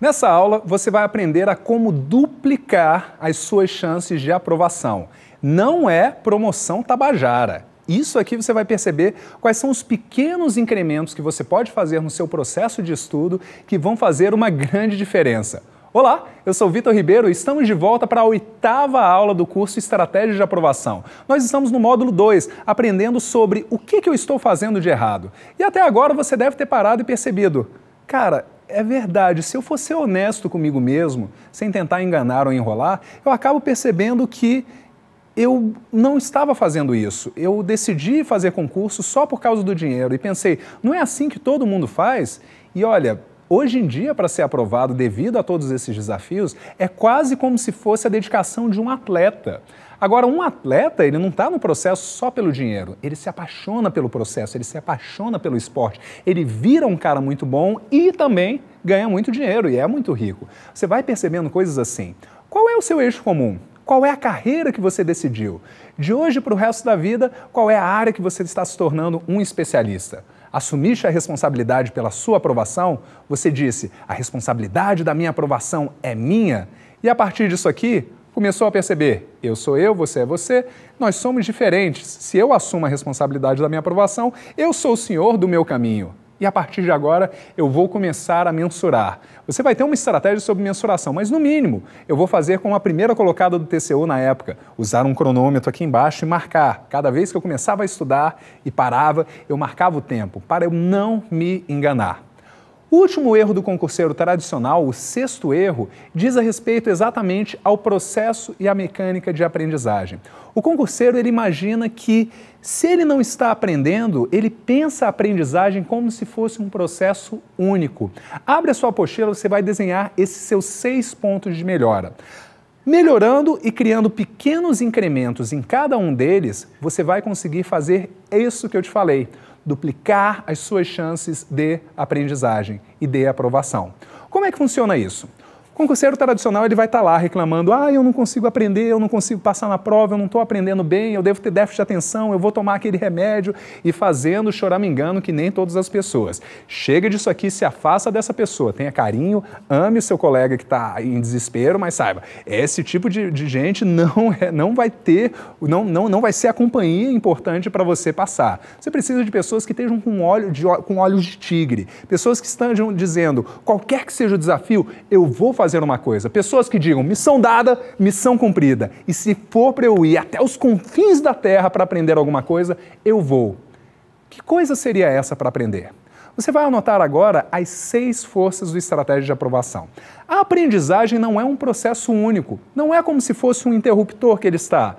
Nessa aula, você vai aprender a como duplicar as suas chances de aprovação. Não é promoção tabajara. Isso aqui você vai perceber quais são os pequenos incrementos que você pode fazer no seu processo de estudo que vão fazer uma grande diferença. Olá, eu sou Vitor Ribeiro e estamos de volta para a 8ª aula do curso Estratégia de Aprovação. Nós estamos no módulo 2, aprendendo sobre o que eu estou fazendo de errado. E até agora você deve ter parado e percebido, cara, é verdade, se eu for ser honesto comigo mesmo, sem tentar enganar ou enrolar, eu acabo percebendo que eu não estava fazendo isso. Eu decidi fazer concurso só por causa do dinheiro e pensei, não é assim que todo mundo faz? E olha, hoje em dia, para ser aprovado devido a todos esses desafios, é quase como se fosse a dedicação de um atleta. Agora, um atleta, ele não está no processo só pelo dinheiro, ele se apaixona pelo processo, ele se apaixona pelo esporte, ele vira um cara muito bom e também ganha muito dinheiro e é muito rico. Você vai percebendo coisas assim. Qual é o seu eixo comum? Qual é a carreira que você decidiu? De hoje para o resto da vida, qual é a área que você está se tornando um especialista? Assumiste a responsabilidade pela sua aprovação? Você disse, a responsabilidade da minha aprovação é minha? E a partir disso aqui, começou a perceber, eu sou eu, você é você, nós somos diferentes. Se eu assumo a responsabilidade da minha aprovação, eu sou o senhor do meu caminho. E a partir de agora, eu vou começar a mensurar. Você vai ter uma estratégia sobre mensuração, mas no mínimo, eu vou fazer como a primeira colocada do TCU na época, usar um cronômetro aqui embaixo e marcar. Cada vez que eu começava a estudar e parava, eu marcava o tempo, para eu não me enganar. O último erro do concurseiro tradicional, o 6º erro, diz a respeito exatamente ao processo e à mecânica de aprendizagem. O concurseiro, ele imagina que, se ele não está aprendendo, ele pensa a aprendizagem como se fosse um processo único. Abre a sua apostila, você vai desenhar esses seus 6 pontos de melhora. Melhorando e criando pequenos incrementos em cada um deles, você vai conseguir fazer isso que eu te falei, duplicar as suas chances de aprendizagem e de aprovação. Como é que funciona isso? O concurseiro tradicional ele vai estar lá reclamando, eu não consigo aprender, eu não consigo passar na prova, eu não estou aprendendo bem, eu devo ter déficit de atenção, eu vou tomar aquele remédio e fazendo choramingando que nem todas as pessoas. Chega disso aqui, se afasta dessa pessoa, tenha carinho, ame o seu colega que está em desespero, mas saiba, esse tipo de gente não vai ser a companhia importante para você passar. Você precisa de pessoas que estejam com olhos de tigre, pessoas que estão dizendo, qualquer que seja o desafio, eu vou fazer uma coisa. Pessoas que digam, missão dada, missão cumprida. E se for para eu ir até os confins da terra para aprender alguma coisa, eu vou. Que coisa seria essa para aprender? Você vai anotar agora as 6 forças do estratégia de aprovação. A aprendizagem não é um processo único. Não é como se fosse um interruptor que ele está,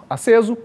aceso,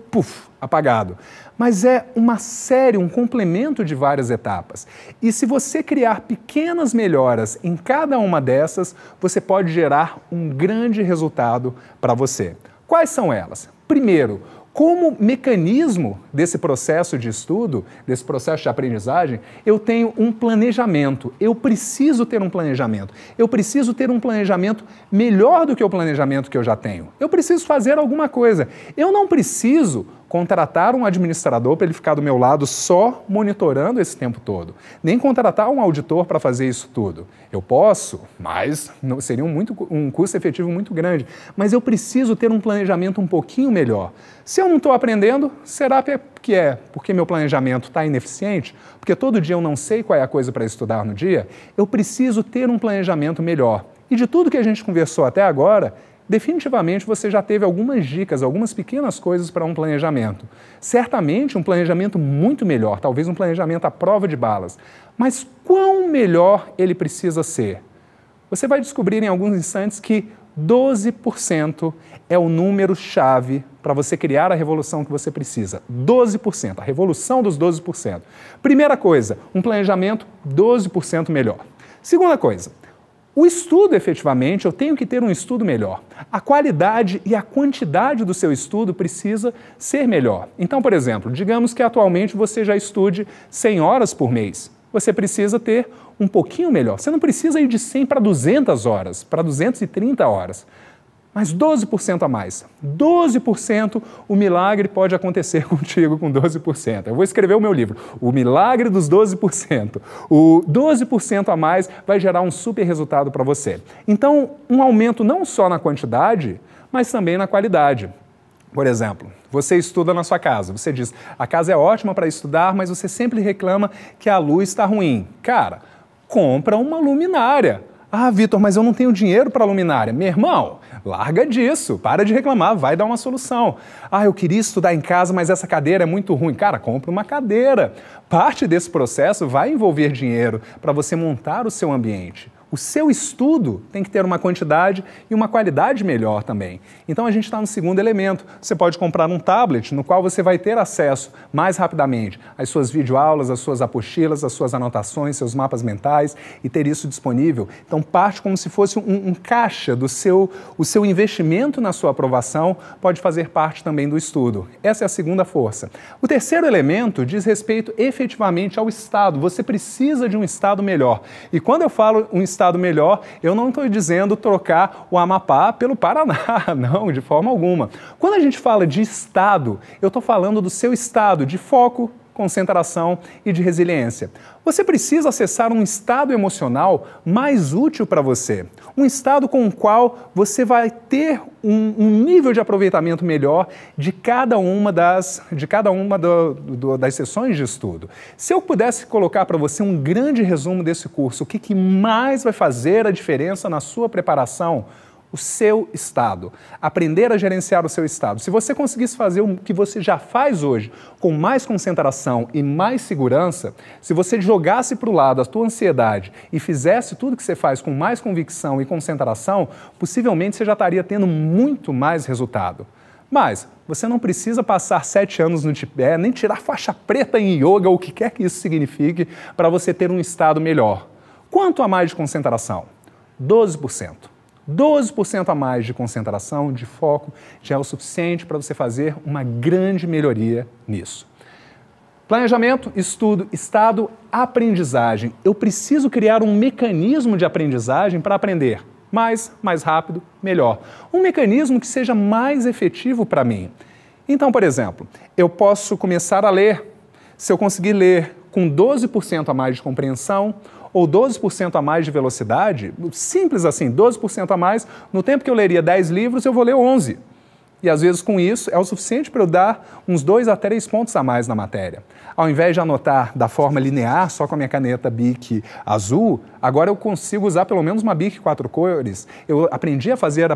apagado. Mas é uma série, um complemento de várias etapas. E se você criar pequenas melhoras em cada uma dessas, você pode gerar um grande resultado para você. Quais são elas? Primeiro, como mecanismo desse processo de estudo, desse processo de aprendizagem, eu tenho um planejamento. Eu preciso ter um planejamento. Eu preciso ter um planejamento melhor do que o planejamento que eu já tenho. Eu preciso fazer alguma coisa. Eu não preciso contratar um administrador para ele ficar do meu lado só monitorando esse tempo todo. Nem contratar um auditor para fazer isso tudo. Eu posso, mas seria um custo efetivo muito grande. Mas eu preciso ter um planejamento um pouquinho melhor. Se eu não estou aprendendo, será que é porque meu planejamento está ineficiente? Porque todo dia eu não sei qual é a coisa para estudar no dia? Eu preciso ter um planejamento melhor. E de tudo que a gente conversou até agora, definitivamente você já teve algumas dicas, algumas pequenas coisas para um planejamento. Certamente um planejamento muito melhor, talvez um planejamento à prova de balas. Mas quão melhor ele precisa ser? Você vai descobrir em alguns instantes que 12% é o número-chave para você criar a revolução que você precisa. 12%, a revolução dos 12%. Primeira coisa, um planejamento 12% melhor. Segunda coisa, o estudo, efetivamente, eu tenho que ter um estudo melhor. A qualidade e a quantidade do seu estudo precisa ser melhor. Então, por exemplo, digamos que atualmente você já estude 100 horas por mês. Você precisa ter um pouquinho melhor. Você não precisa ir de 100 para 200 horas, para 230 horas. mas 12% a mais. 12%, o milagre pode acontecer contigo com 12%. Eu vou escrever o meu livro, O Milagre dos 12%. O 12% a mais vai gerar um super resultado para você. Então, um aumento não só na quantidade, mas também na qualidade. Por exemplo, você estuda na sua casa, você diz, a casa é ótima para estudar, mas você sempre reclama que a luz está ruim. Cara, compra uma luminária. Ah, Vitor, mas eu não tenho dinheiro para luminária. Meu irmão, larga disso, para de reclamar, vai dar uma solução. Ah, eu queria estudar em casa, mas essa cadeira é muito ruim. Cara, compra uma cadeira. Parte desse processo vai envolver dinheiro para você montar o seu ambiente. O seu estudo tem que ter uma quantidade e uma qualidade melhor também. Então a gente está no segundo elemento. Você pode comprar um tablet no qual você vai ter acesso mais rapidamente às suas videoaulas, às suas apostilas, às suas anotações, seus mapas mentais e ter isso disponível. Então parte como se fosse um caixa do o seu investimento na sua aprovação pode fazer parte também do estudo. Essa é a segunda força. O terceiro elemento diz respeito efetivamente ao estado. Você precisa de um estado melhor. E quando eu falo um estado melhor, eu não estou dizendo trocar o Amapá pelo Paraná, não, de forma alguma. Quando a gente fala de estado, eu estou falando do seu estado de foco, concentração e de resiliência. Você precisa acessar um estado emocional mais útil para você, um estado com o qual você vai ter um nível de aproveitamento melhor de cada uma das sessões de estudo. Se eu pudesse colocar para você um grande resumo desse curso, o que mais vai fazer a diferença na sua preparação? O seu estado, aprender a gerenciar o seu estado. Se você conseguisse fazer o que você já faz hoje com mais concentração e mais segurança, se você jogasse para o lado a tua ansiedade e fizesse tudo que você faz com mais convicção e concentração, possivelmente você já estaria tendo muito mais resultado. Mas você não precisa passar 7 anos no Tibete, nem tirar faixa preta em yoga, ou o que quer que isso signifique, para você ter um estado melhor. Quanto a mais de concentração? 12%. 12% a mais de concentração, de foco, já é o suficiente para você fazer uma grande melhoria nisso. Planejamento, estudo, estado, aprendizagem. Eu preciso criar um mecanismo de aprendizagem para aprender mais rápido, melhor. Um mecanismo que seja mais efetivo para mim. Então, por exemplo, eu posso começar a ler. Se eu conseguir ler com 12% a mais de compreensão, ou 12% a mais de velocidade, simples assim, 12% a mais, no tempo que eu leria 10 livros, eu vou ler 11. E às vezes com isso é o suficiente para eu dar uns 2 a 3 pontos a mais na matéria. Ao invés de anotar da forma linear, só com a minha caneta Bic azul, agora eu consigo usar pelo menos uma Bic 4 cores. Eu aprendi a fazer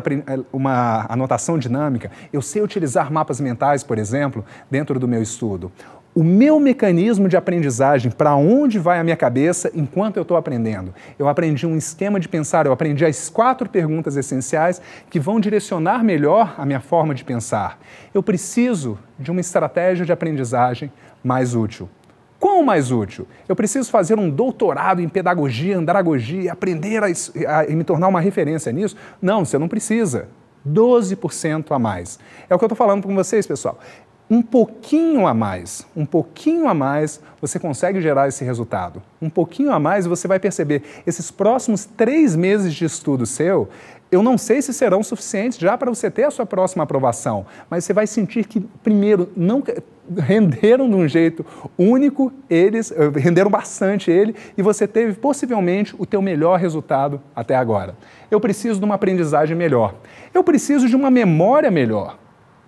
uma anotação dinâmica. Eu sei utilizar mapas mentais, por exemplo, dentro do meu estudo. O meu mecanismo de aprendizagem, para onde vai a minha cabeça enquanto eu estou aprendendo? Eu aprendi um esquema de pensar, eu aprendi as 4 perguntas essenciais que vão direcionar melhor a minha forma de pensar. Eu preciso de uma estratégia de aprendizagem mais útil. Quão mais útil? Eu preciso fazer um doutorado em pedagogia, andragogia, aprender a me tornar uma referência nisso? Não, você não precisa. 12% a mais. É o que eu estou falando com vocês, pessoal. Um pouquinho a mais, você consegue gerar esse resultado. Um pouquinho a mais, você vai perceber, esses próximos 3 meses de estudo seu, eu não sei se serão suficientes já para você ter a sua próxima aprovação, mas você vai sentir que, primeiro, não renderam de um jeito único, eles renderam bastante ele, e você teve possivelmente o teu melhor resultado até agora. Eu preciso de uma aprendizagem melhor. Eu preciso de uma memória melhor.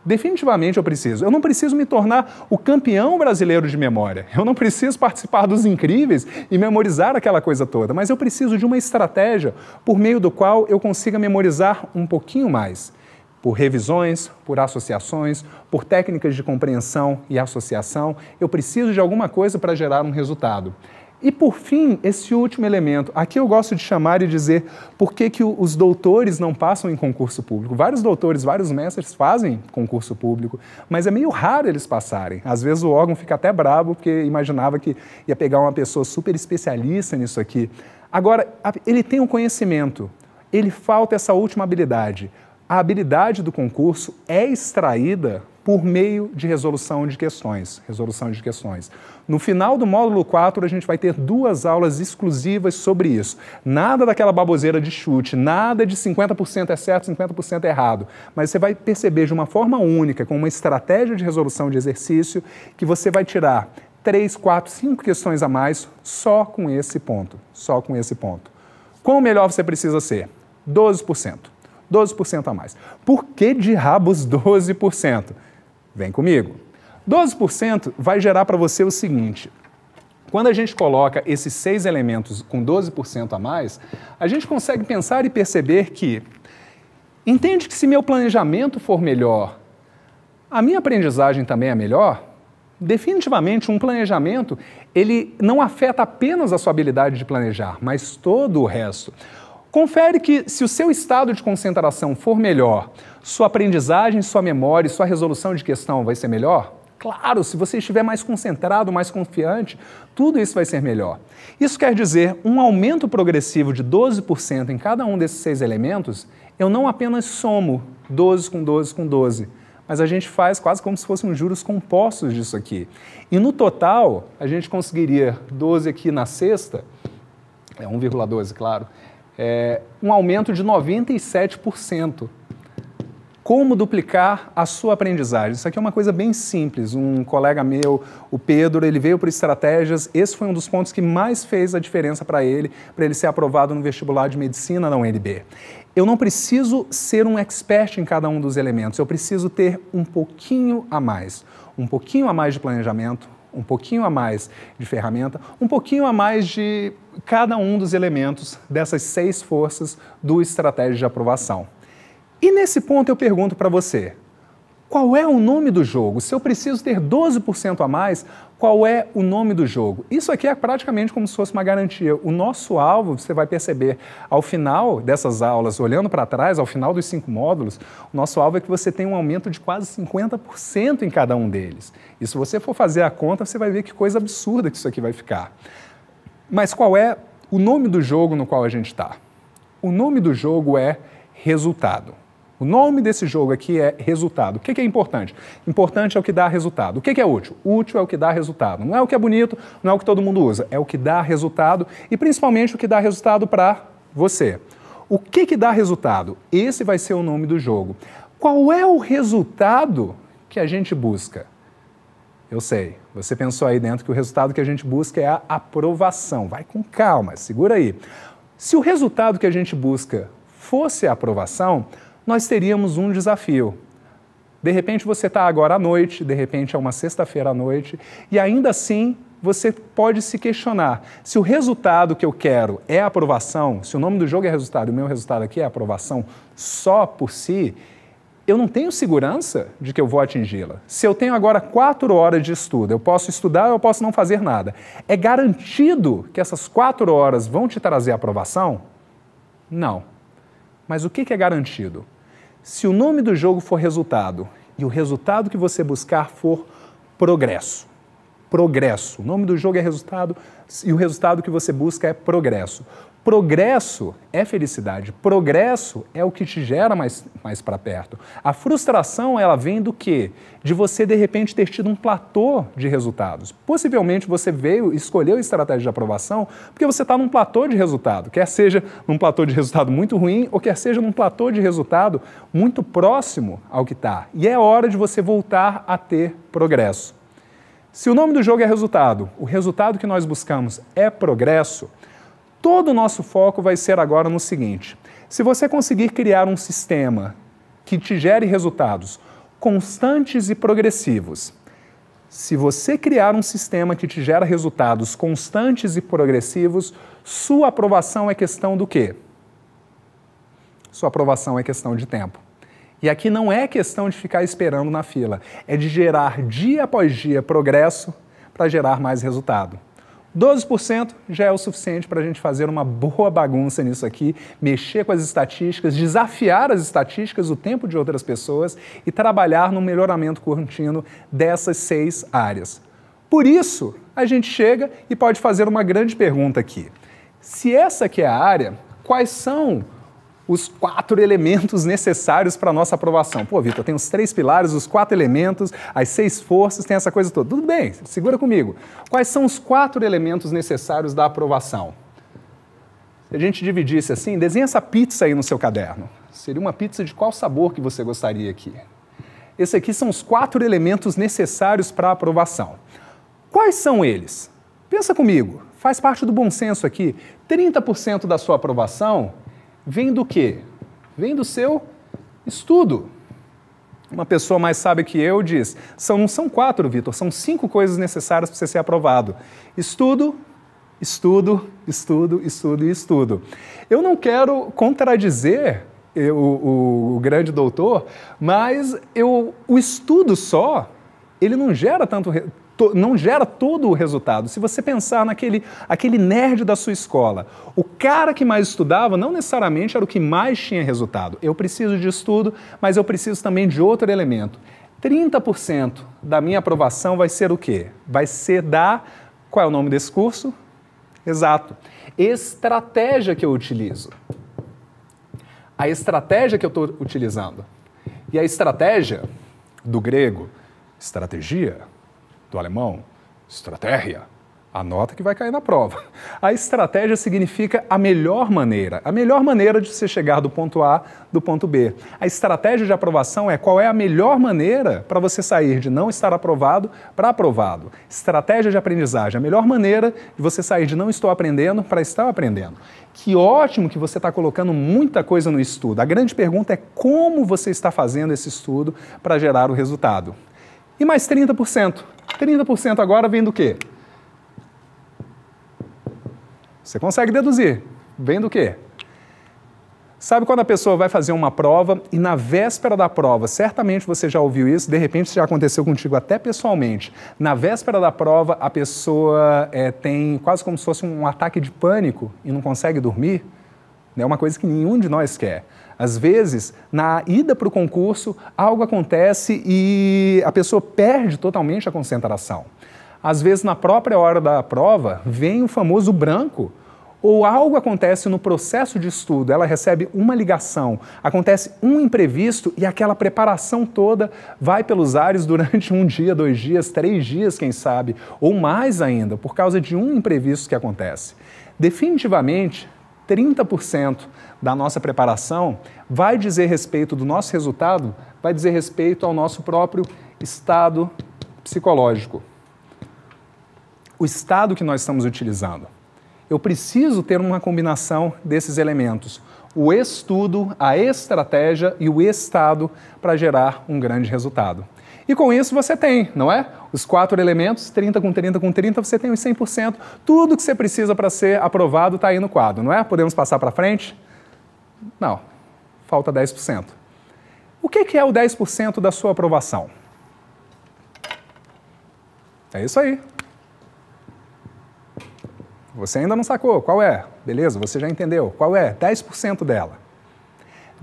Definitivamente eu preciso. Eu não preciso me tornar o campeão brasileiro de memória. Eu não preciso participar dos incríveis e memorizar aquela coisa toda, mas eu preciso de uma estratégia por meio do qual eu consiga memorizar um pouquinho mais. Por revisões, por associações, por técnicas de compreensão e associação, eu preciso de alguma coisa para gerar um resultado. E, por fim, esse último elemento, aqui eu gosto de chamar e dizer por que os doutores não passam em concurso público. Vários doutores, vários mestres fazem concurso público, mas é meio raro eles passarem. Às vezes o órgão fica até bravo porque imaginava que ia pegar uma pessoa super especialista nisso aqui. Agora, ele tem um conhecimento, ele falta essa última habilidade. A habilidade do concurso é extraída por meio de resolução de questões. No final do módulo 4, a gente vai ter 2 aulas exclusivas sobre isso. Nada daquela baboseira de chute, nada de 50% é certo, 50% é errado. Mas você vai perceber de uma forma única, com uma estratégia de resolução de exercício, que você vai tirar 3, 4, 5 questões a mais só com esse ponto. Quão melhor você precisa ser? 12%. 12% a mais. Por que diabos 12%? Vem comigo. 12% vai gerar para você o seguinte: quando a gente coloca esses 6 elementos com 12% a mais, a gente consegue pensar e perceber que, entende que se meu planejamento for melhor, a minha aprendizagem também é melhor? Definitivamente, um planejamento, ele não afeta apenas a sua habilidade de planejar, mas todo o resto. Confere que, se o seu estado de concentração for melhor, sua aprendizagem, sua memória e sua resolução de questão vai ser melhor? Claro, se você estiver mais concentrado, mais confiante, tudo isso vai ser melhor. Isso quer dizer, um aumento progressivo de 12% em cada um desses 6 elementos, eu não apenas somo 12 com 12 com 12, mas a gente faz quase como se fossem juros compostos disso aqui. E no total, a gente conseguiria 12 aqui na sexta, 1,12, claro, um aumento de 97%. Como duplicar a sua aprendizagem? Isso aqui é uma coisa bem simples. Um colega meu, o Pedro, ele veio por estratégias. Esse foi um dos pontos que mais fez a diferença para ele ser aprovado no vestibular de medicina da UNB. Eu não preciso ser um expert em cada um dos elementos, eu preciso ter um pouquinho a mais. Um pouquinho a mais de planejamento, um pouquinho a mais de ferramenta, um pouquinho a mais de cada um dos elementos dessas 6 forças do estratégia de aprovação. E nesse ponto eu pergunto para você, qual é o nome do jogo? Se eu preciso ter 12% a mais, qual é o nome do jogo? Isso aqui é praticamente como se fosse uma garantia. O nosso alvo, você vai perceber, ao final dessas aulas, olhando para trás, ao final dos 5 módulos, o nosso alvo é que você tenha um aumento de quase 50% em cada um deles. E se você for fazer a conta, você vai ver que coisa absurda que isso aqui vai ficar. Mas qual é o nome do jogo no qual a gente está? O nome do jogo é resultado. O nome desse jogo aqui é resultado. O que é importante? Importante é o que dá resultado. O que é útil? Útil é o que dá resultado. Não é o que é bonito, não é o que todo mundo usa. É o que dá resultado e principalmente o que dá resultado para você. O que dá resultado? Esse vai ser o nome do jogo. Qual é o resultado que a gente busca? Eu sei, você pensou aí dentro que o resultado que a gente busca é a aprovação. Vai com calma, segura aí. Se o resultado que a gente busca fosse a aprovação, nós teríamos um desafio. De repente você está agora à noite, de repente é uma sexta-feira à noite, e ainda assim você pode se questionar se o resultado que eu quero é a aprovação, se o nome do jogo é resultado e o meu resultado aqui é a aprovação só por si, eu não tenho segurança de que eu vou atingi-la. Se eu tenho agora 4 horas de estudo, eu posso estudar ou eu posso não fazer nada. É garantido que essas 4 horas vão te trazer a aprovação? Não. Mas o que é garantido? Se o nome do jogo for resultado e o resultado que você buscar for progresso. Progresso. O nome do jogo é resultado e o resultado que você busca é progresso. Progresso é felicidade. Progresso é o que te gera mais para perto. A frustração, ela vem do quê? De você, de repente, ter tido um platô de resultados. Possivelmente você escolheu a estratégia de aprovação porque você está num platô de resultado, quer seja num platô de resultado muito ruim ou quer seja num platô de resultado muito próximo ao que está. E é hora de você voltar a ter progresso. Se o nome do jogo é resultado, o resultado que nós buscamos é progresso, todo o nosso foco vai ser agora no seguinte: se você conseguir criar um sistema que te gere resultados constantes e progressivos, se você criar um sistema que te gera resultados constantes e progressivos, sua aprovação é questão do quê? Sua aprovação é questão de tempo. E aqui não é questão de ficar esperando na fila, é de gerar dia após dia progresso para gerar mais resultado. 12% já é o suficiente para a gente fazer uma boa bagunça nisso aqui, mexer com as estatísticas, desafiar as estatísticas, o tempo de outras pessoas e trabalhar no melhoramento contínuo dessas 6 áreas. Por isso, a gente chega e pode fazer uma grande pergunta aqui. Se essa aqui é a área, quais são os 4 elementos necessários para a nossa aprovação. Pô, Vitor, tem os 3 pilares, os 4 elementos, as 6 forças, tem essa coisa toda. Tudo bem, segura comigo. Quais são os 4 elementos necessários da aprovação? Se a gente dividisse assim, desenha essa pizza aí no seu caderno. Seria uma pizza de qual sabor que você gostaria aqui? Esses aqui são os 4 elementos necessários para a aprovação. Quais são eles? Pensa comigo, faz parte do bom senso aqui. 30% da sua aprovação vem do quê? Vem do seu estudo. Uma pessoa mais sábia que eu diz, não são 4, Vitor, são 5 coisas necessárias para você ser aprovado. Estudo, estudo, estudo, estudo e estudo. Eu não quero contradizer o grande doutor, mas o estudo só, ele não gera todo o resultado. Se você pensar aquele nerd da sua escola, o cara que mais estudava não necessariamente era o que mais tinha resultado. Eu preciso de estudo, mas eu preciso também de outro elemento. 30% da minha aprovação vai ser o quê? Vai ser qual é o nome desse curso? Exato. Estratégia que eu utilizo. A estratégia que eu estou utilizando. E a estratégia, do grego, estratégia, do alemão, estratégia, anota que vai cair na prova. A estratégia significa a melhor maneira de você chegar do ponto A do ponto B. A estratégia de aprovação é qual é a melhor maneira para você sair de não estar aprovado para aprovado. Estratégia de aprendizagem, a melhor maneira de você sair de não estou aprendendo para estar aprendendo. Que ótimo que você está colocando muita coisa no estudo. A grande pergunta é como você está fazendo esse estudo para gerar o resultado. E mais 30%. 30% agora vem do quê? Você consegue deduzir. Vem do quê? Sabe quando a pessoa vai fazer uma prova e na véspera da prova, certamente você já ouviu isso, de repente isso já aconteceu contigo até pessoalmente, na véspera da prova a pessoa tem quase como se fosse um ataque de pânico e não consegue dormir? É uma coisa que nenhum de nós quer. Às vezes, na ida para o concurso, algo acontece e a pessoa perde totalmente a concentração. Às vezes, na própria hora da prova, vem o famoso branco, ou algo acontece no processo de estudo, ela recebe uma ligação, acontece um imprevisto e aquela preparação toda vai pelos ares durante 1 dia, 2 dias, 3 dias, quem sabe, ou mais ainda, por causa de um imprevisto que acontece. Definitivamente, 30% da nossa preparação vai dizer respeito do nosso resultado, vai dizer respeito ao nosso próprio estado psicológico. O estado que nós estamos utilizando. Eu preciso ter uma combinação desses elementos. O estudo, a estratégia e o estado para gerar um grande resultado. E com isso você tem, não é? Os 4 elementos, 30 com 30 com 30, você tem os 100%. Tudo que você precisa para ser aprovado está aí no quadro, não é? Podemos passar para frente? Não, falta 10%. O que é o 10% da sua aprovação? É isso aí. Você ainda não sacou, qual é? Beleza, você já entendeu. Qual é? 10% dela.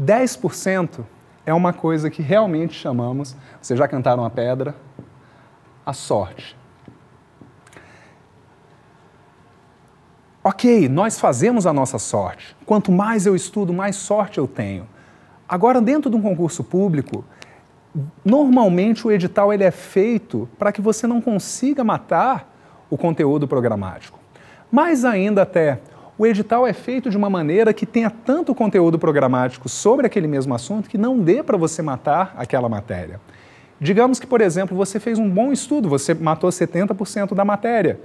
10% é uma coisa que realmente chamamos, vocês já cantaram a pedra, a sorte. Ok, nós fazemos a nossa sorte. Quanto mais eu estudo, mais sorte eu tenho. Agora, dentro de um concurso público, normalmente o edital ele é feito para que você não consiga matar o conteúdo programático. Mais ainda até, o edital é feito de uma maneira que tenha tanto conteúdo programático sobre aquele mesmo assunto que não dê para você matar aquela matéria. Digamos que, por exemplo, você fez um bom estudo, você matou 70% da matéria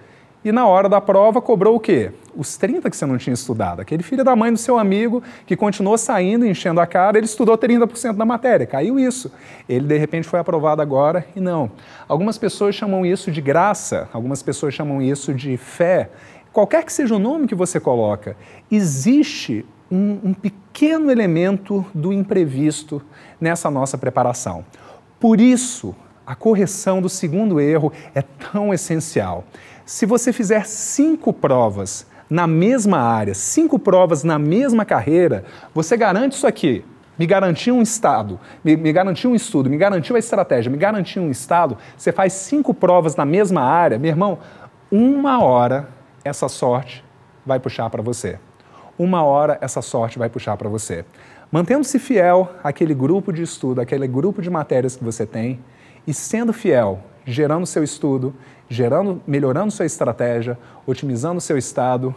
e na hora da prova cobrou o quê? Os 30% que você não tinha estudado. Aquele filho da mãe do seu amigo que continuou saindo, enchendo a cara, ele estudou 30% da matéria, caiu isso. Ele, de repente, foi aprovado agora e não. Algumas pessoas chamam isso de graça, algumas pessoas chamam isso de fé. Qualquer que seja o nome que você coloca, existe um pequeno elemento do imprevisto nessa nossa preparação. Por isso, a correção do segundo erro é tão essencial. Se você fizer 5 provas na mesma área, 5 provas na mesma carreira, você garante isso aqui. Me garantiu um estado, me garantiu um estudo, me garantiu a estratégia, me garantiu um estado. Você faz 5 provas na mesma área, meu irmão, 1 hora essa sorte vai puxar para você. uma hora essa sorte vai puxar para você. Mantendo-se fiel àquele grupo de estudo, àquele grupo de matérias que você tem e sendo fiel, gerando seu estudo, melhorando sua estratégia, otimizando seu estado,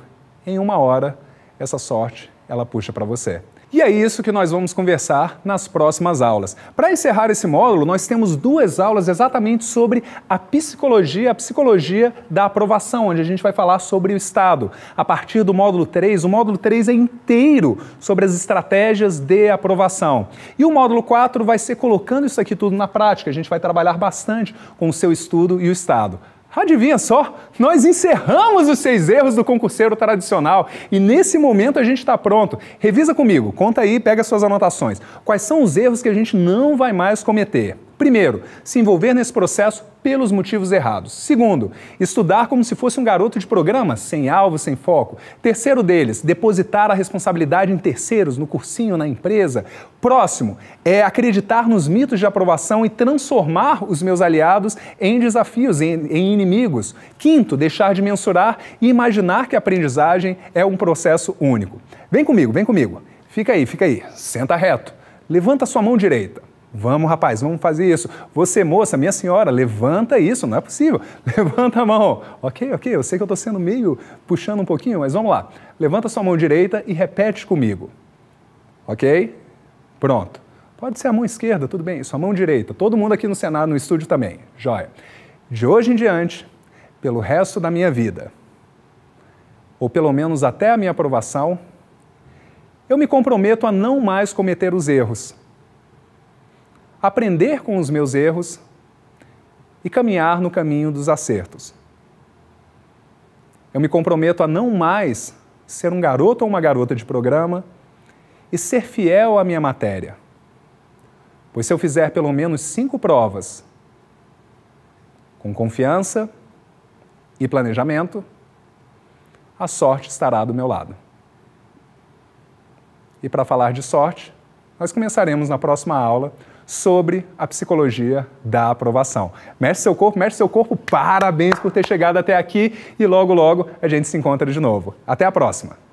em uma hora essa sorte ela puxa para você. E é isso que nós vamos conversar nas próximas aulas. Para encerrar esse módulo, nós temos 2 aulas exatamente sobre a psicologia da aprovação, onde a gente vai falar sobre o estado. A partir do módulo 3, o módulo 3 é inteiro sobre as estratégias de aprovação. E o módulo 4 vai ser colocando isso aqui tudo na prática. A gente vai trabalhar bastante com o seu estudo e o estado. Adivinha só, nós encerramos os 6 erros do concurseiro tradicional e nesse momento a gente está pronto. Revisa comigo, conta aí, pega suas anotações. Quais são os erros que a gente não vai mais cometer? Primeiro, se envolver nesse processo pelos motivos errados. Segundo, estudar como se fosse um garoto de programa, sem alvo, sem foco. Terceiro deles, depositar a responsabilidade em terceiros, no cursinho, na empresa. Próximo, é acreditar nos mitos de aprovação e transformar os meus aliados em desafios, em inimigos. Quinto, deixar de mensurar e imaginar que a aprendizagem é um processo único. Vem comigo, vem comigo. Fica aí, senta reto. Levanta sua mão direita. Vamos, rapaz, vamos fazer isso. Você, moça, minha senhora, levanta isso, não é possível. Levanta a mão. Ok, eu sei que eu estou sendo meio puxando um pouquinho, mas vamos lá. Levanta sua mão direita e repete comigo. Ok? Pronto. Pode ser a mão esquerda, tudo bem. Sua mão direita. Todo mundo aqui no Senado, no estúdio também. Joia. De hoje em diante, pelo resto da minha vida, ou pelo menos até a minha aprovação, eu me comprometo a não mais cometer os erros, aprender com os meus erros e caminhar no caminho dos acertos. Eu me comprometo a não mais ser um garoto ou uma garota de programa e ser fiel à minha matéria. Pois se eu fizer pelo menos 5 provas com confiança e planejamento, a sorte estará do meu lado. E para falar de sorte, nós começaremos na próxima aula sobre a psicologia da aprovação. Mexe seu corpo, parabéns por ter chegado até aqui e logo, logo a gente se encontra de novo. Até a próxima!